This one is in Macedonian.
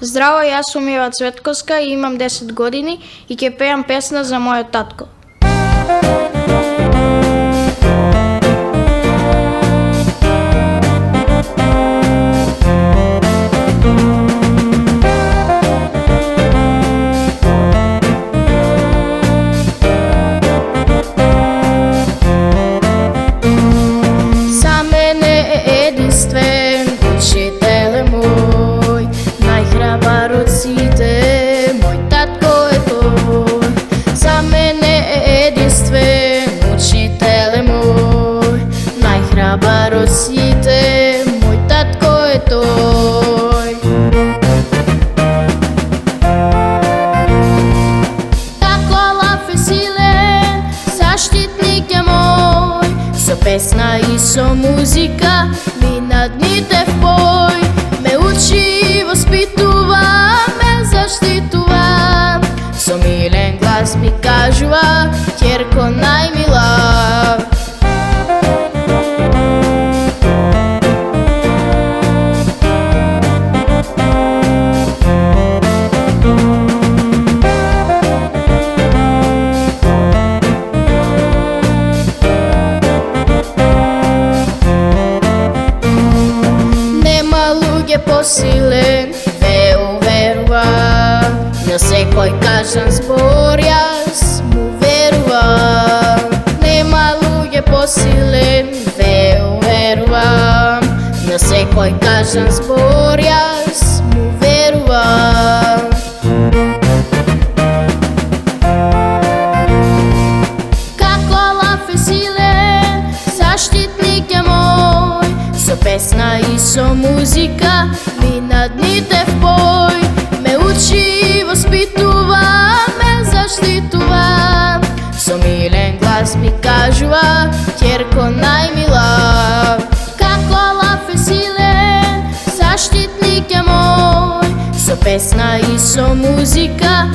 Здраво, јас сум Ива Цветковска и имам 10 години и ќе пеам песна за мојот татко. За мене е единствен учителе мој, најхрабар од сите, мој татко е тој. За мене е единствен учителе мој, најхрабар од сите, мој татко е тој. Тако лав е силен, заштитник е мој, со песна и со музика ми надните в бој. Ме учи, воспитува, ме заштитува, со милен глас ми кажува, ќерко најмила. Посилен, ве уверувам, на секој кажан збор јас му верувам. Нема луѓе посилен, ве уверувам, на секој кажан збор јас му верувам. Како лав е силен, заштитник е мој, со песна и со музика ми надните в бој. Ме учи, воспитува, ме заштитува, со милен глас ми кажува, ќерко најмила. Како лав е силен, заштитник е мој, со песна и со музика